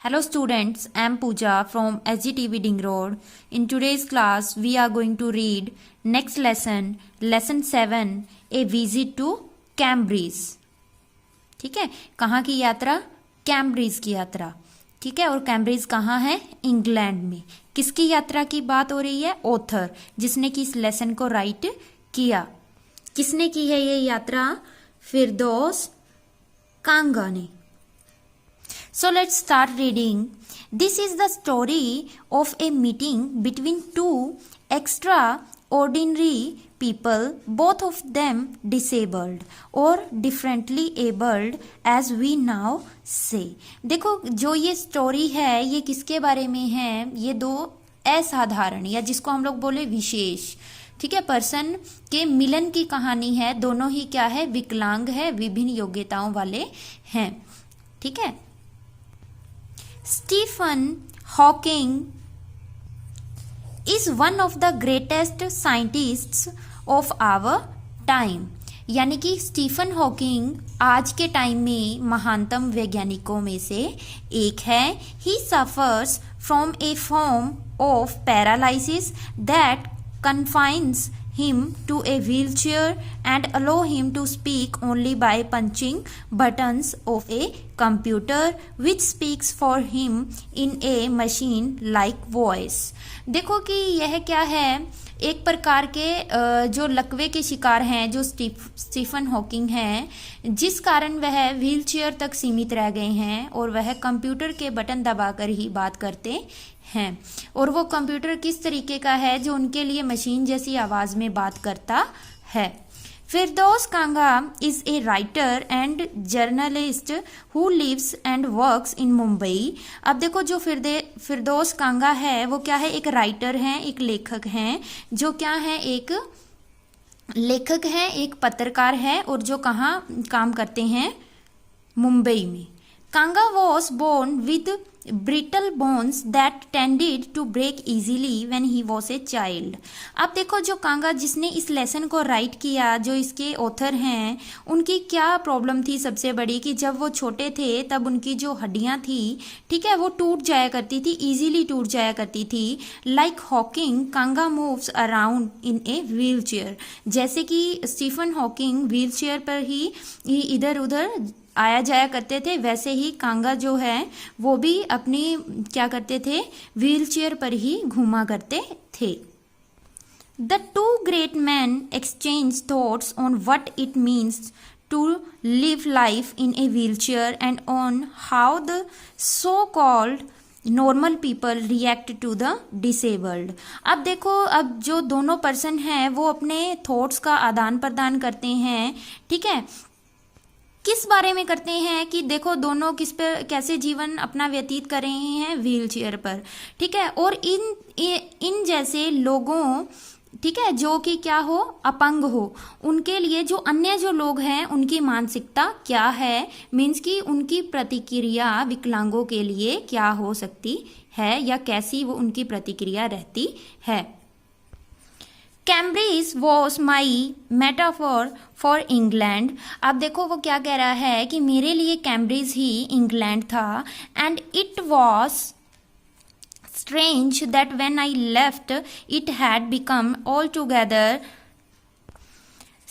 Hello students, I am Pooja from SGTV Ding Road. In today's class, we are going to read next lesson, lesson 7, a visit to Cambridge. ठीक है, कहाँ की यात्रा? Cambridge की यात्रा. ठीक है, और कैम्ब्रिज कहाँ है? इंग्लैंड में. किसकी यात्रा की बात हो रही है? ऑथर, जिसने कि इस लेसन को राइट किया. किसने की है ये यात्रा? फिरदौस कांगा ने. So let's start reading. This is the story of a meeting between two extraordinary people, both of them disabled or differently abled as we now say. देखो जो ये स्टोरी है ये किसके बारे में है? ये दो असाधारण या जिसको हम लोग बोले विशेष, ठीक है, पर्सन के मिलन की कहानी है. दोनों ही क्या है? विकलांग है, विभिन्न योग्यताओं वाले हैं. ठीक है. Stephen Hawking is one of the greatest scientists of our time. यानी कि स्टीफन हॉकिंग आज के टाइम में महानतम वैज्ञानिकों में से एक है. He suffers from a form of paralysis that confines him to a wheelchair and allow him to speak only by punching buttons of a computer which speaks for him in a machine like voice. देखो कि यह क्या है, एक प्रकार के जो लकवे के शिकार हैं जो स्टीफन हॉकिंग हैं, जिस कारण वह व्हीलचेयर तक सीमित रह गए हैं और वह कंप्यूटर के बटन दबाकर ही बात करते हैं. और वो कंप्यूटर किस तरीके का है? जो उनके लिए मशीन जैसी आवाज में बात करता है. Firdaus Kanga is a writer and journalist who lives and works in Mumbai. अब देखो जो फिरदौस कांगा है वो क्या है? एक राइटर हैं, एक लेखक हैं. जो क्या है? एक लेखक हैं, एक पत्रकार है, और जो कहाँ काम करते हैं? मुंबई में. Kanga was born with brittle bones that tended to break easily when he was a child. अब देखो जो कांगा जिसने इस लेसन को राइट किया, जो इसके ऑथर हैं, उनकी क्या प्रॉब्लम थी सबसे बड़ी? कि जब वो छोटे थे तब उनकी जो हड्डियां थी, ठीक है, वो टूट जाया करती थी, इजीली टूट जाया करती थी. Like Hawking, Kanga moves around in a wheel chair. जैसे कि स्टीफन हॉकिंग व्हील चेयर पर ही इधर उधर आया जाया करते थे, वैसे ही कांगा जो है वो भी अपनी क्या करते थे? व्हील चेयर पर ही घूमा करते थे. The two great man exchange thoughts on what it means to live life in a wheelchair and on how the so called normal people react to the disabled. अब देखो, अब जो दोनों person हैं वो अपने थॉट्स का आदान प्रदान करते हैं. ठीक है, किस बारे में करते हैं? कि देखो दोनों किस पे कैसे जीवन अपना व्यतीत कर रहे हैं? व्हील चेयर पर. ठीक है, और इन जैसे लोगों, ठीक है, जो कि क्या हो? अपंग हो, उनके लिए जो अन्य जो लोग हैं उनकी मानसिकता क्या है? मीन्स कि उनकी प्रतिक्रिया विकलांगों के लिए क्या हो सकती है या कैसी वो उनकी प्रतिक्रिया रहती है. Cambridge was my metaphor for England. अब देखो वो क्या कह रहा है कि मेरे लिए कैम्ब्रिज ही इंग्लैंड था. And it was strange that when I left it had become all together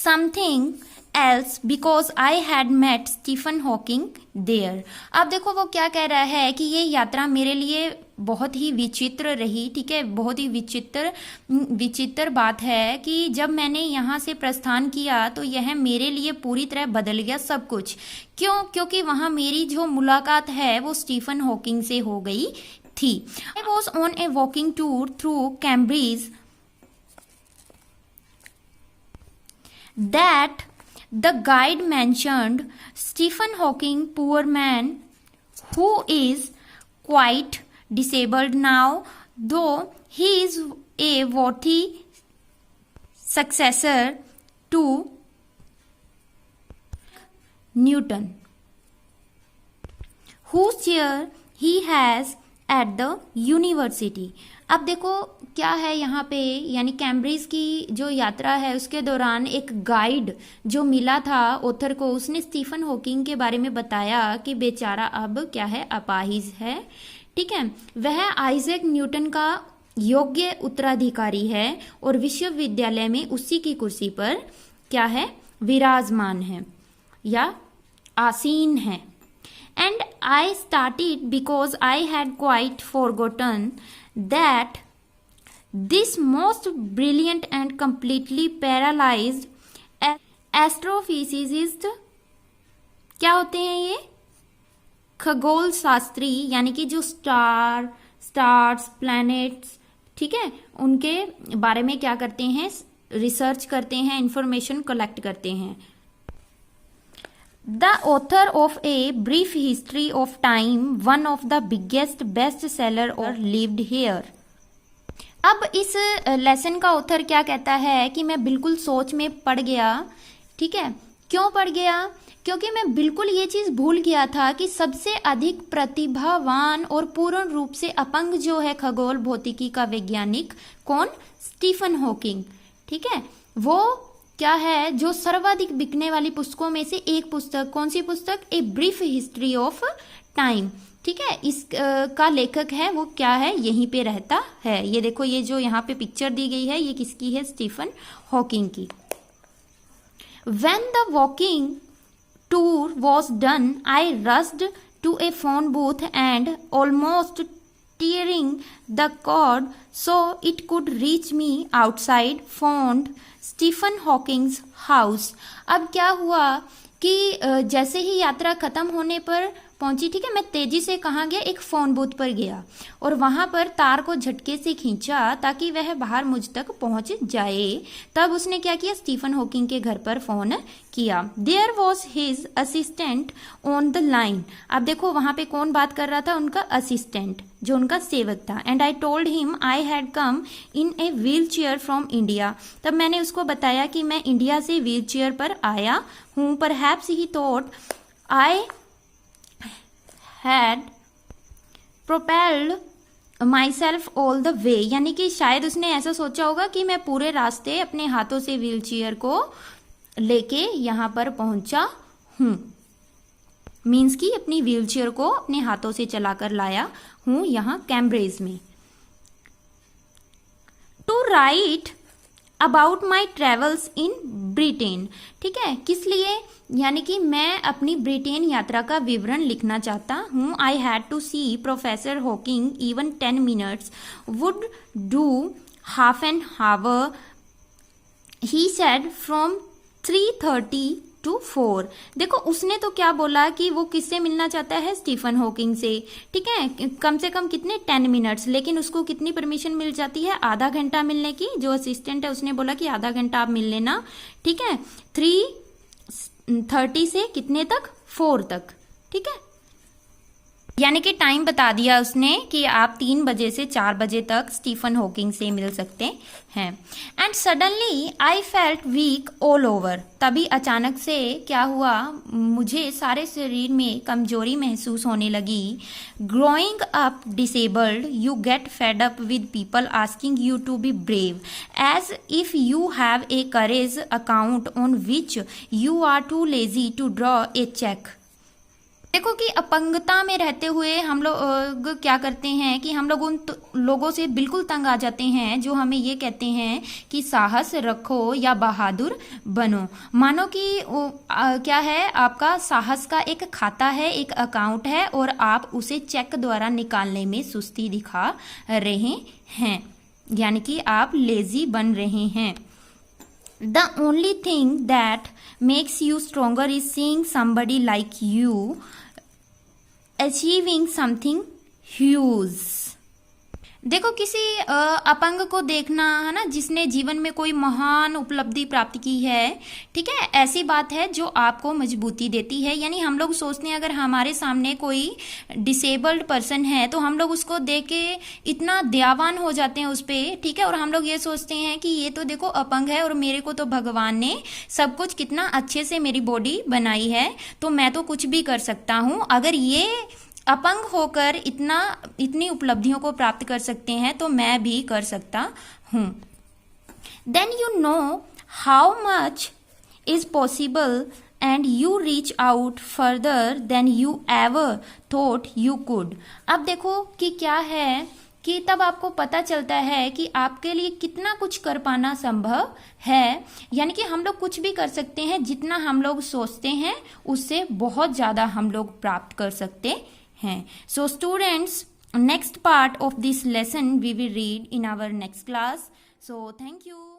something else because I had met Stephen Hawking there. अब देखो वो क्या कह रहा है कि ये यात्रा मेरे लिए बहुत ही विचित्र रही. ठीक है, बहुत ही विचित्र बात है कि जब मैंने यहाँ से प्रस्थान किया तो यह मेरे लिए पूरी तरह बदल गया सब कुछ. क्यों? क्योंकि वहाँ मेरी जो मुलाकात है वो स्टीफन हॉकिंग से हो गई थी. I was on a walking tour through Cambridge that the guide mentioned Stephen Hawking, poor man who is quite disabled now, though he is a worthy successor to Newton, whose chair he has at the university. अब देखो क्या है यहाँ पे, यानी Cambridge की जो यात्रा है उसके दौरान एक गाइड जो मिला था ऑथर को, उसने स्टीफन हॉकिंग के बारे में बताया कि बेचारा अब क्या है, अपाहिज है। ठीक है, वह आइजैक न्यूटन का योग्य उत्तराधिकारी है और विश्वविद्यालय में उसी की कुर्सी पर क्या है, विराजमान है या आसीन है। And I started because I had quite forgotten that this most brilliant and completely paralyzed astrophysicist, क्या होते हैं ये, खगोल शास्त्री, यानी कि जो स्टार्स, प्लैनेट्स, ठीक है, उनके बारे में क्या करते हैं, रिसर्च करते हैं, इंफॉर्मेशन कलेक्ट करते हैं। The author of A Brief History of Time, one of the biggest bestseller or lived here। अब इस लेसन का ऑथर क्या कहता है कि मैं बिल्कुल सोच में पड़ गया। ठीक है, क्यों पड़ गया? क्योंकि मैं बिल्कुल ये चीज भूल गया था कि सबसे अधिक प्रतिभावान और पूर्ण रूप से अपंग जो है खगोल भौतिकी का वैज्ञानिक, कौन? Stephen Hawking. ठीक है, वो क्या है, जो सर्वाधिक बिकने वाली पुस्तकों में से एक पुस्तक, कौन सी पुस्तक? A brief history of time. ठीक है, इस का लेखक है वो क्या है, यहीं पे रहता है। ये देखो, ये जो यहाँ पे पिक्चर दी गई है ये किसकी है? स्टीफन हॉकिंग की। When the walking tour was done, I rushed to a phone booth and almost tearing the cord so it could reach me outside phoned Stephen Hawking's house. अब क्या हुआ कि जैसे ही यात्रा खत्म होने पर पहुंची, ठीक है, मैं तेजी से कहाँ गया, एक फोन बूथ पर गया और वहां पर तार को झटके से खींचा ताकि वह बाहर मुझ तक पहुंच जाए। तब उसने क्या किया, स्टीफन हॉकिंग के घर पर फोन किया। There was his assistant on the line. अब देखो वहां पे कौन बात कर रहा था, उनका असिस्टेंट जो उनका सेवक था। And I told him I had come in a wheel chair from India. तब मैंने उसको बताया कि मैं इंडिया से व्हील चेयर पर आया हूँ। Perhaps he thought I had propelled myself all the way, यानी कि शायद उसने ऐसा सोचा होगा कि मैं पूरे रास्ते अपने हाथों से व्हील चेयर को लेके यहाँ पर पहुंचा हूँ। मीन्स कि अपनी व्हील चेयर को अपने हाथों से चलाकर लाया हूँ यहाँ कैम्ब्रिज में। To write about my travels in Britain. ठीक है, किस लिए? यानी कि मैं अपनी ब्रिटेन यात्रा का विवरण लिखना चाहता हूँ। I had to see professor Hawking even 10 minutes would do half an hour, he said from 3:30 to 4। देखो उसने तो क्या बोला कि वो किससे मिलना चाहता है, स्टीफन हॉकिंग से। ठीक है, कम से कम कितने 10 minutes, लेकिन उसको कितनी परमिशन मिल जाती है, आधा घंटा मिलने की। जो असिस्टेंट है उसने बोला कि आधा घंटा आप मिल लेना। ठीक है, 3:30 से कितने तक, 4 तक। ठीक है, यानी कि टाइम बता दिया उसने कि आप 3 बजे से 4 बजे तक स्टीफन हॉकिंग से मिल सकते हैं। And suddenly I felt weak all over. तभी अचानक से क्या हुआ, मुझे सारे शरीर में कमजोरी महसूस होने लगी। Growing up disabled you get fed up with people asking you to be brave as if you have a courage account on which you are too lazy to draw a cheque. देखो कि अपंगता में रहते हुए हम लोग क्या करते हैं कि हम लोग उन लोगों से बिल्कुल तंग आ जाते हैं जो हमें ये कहते हैं कि साहस रखो या बहादुर बनो। मानो कि क्या है, आपका साहस का एक खाता है, एक अकाउंट है और आप उसे चेक द्वारा निकालने में सुस्ती दिखा रहे हैं, यानी कि आप लेजी बन रहे हैं। The only thing that makes you stronger is seeing somebody like you achieving something huge। देखो किसी अपंग को देखना है ना, जिसने जीवन में कोई महान उपलब्धि प्राप्त की है। ठीक है, ऐसी बात है जो आपको मजबूती देती है। यानी हम लोग सोचते हैं अगर हमारे सामने कोई डिसेबल्ड पर्सन है तो हम लोग उसको देख के इतना दयावान हो जाते हैं उस पर। ठीक है, और हम लोग ये सोचते हैं कि ये तो देखो अपंग है और मेरे को तो भगवान ने सब कुछ कितना अच्छे से मेरी बॉडी बनाई है, तो मैं तो कुछ भी कर सकता हूँ। अगर ये अपंग होकर इतनी उपलब्धियों को प्राप्त कर सकते हैं तो मैं भी कर सकता हूँ। Then you know how much is possible and you reach out further than you ever thought you could. अब देखो कि क्या है कि तब आपको पता चलता है कि आपके लिए कितना कुछ कर पाना संभव है, यानी कि हम लोग कुछ भी कर सकते हैं, जितना हम लोग सोचते हैं उससे बहुत ज़्यादा हम लोग प्राप्त कर सकते हैं। So students, next part of this lesson we will read in our next class. So thank you.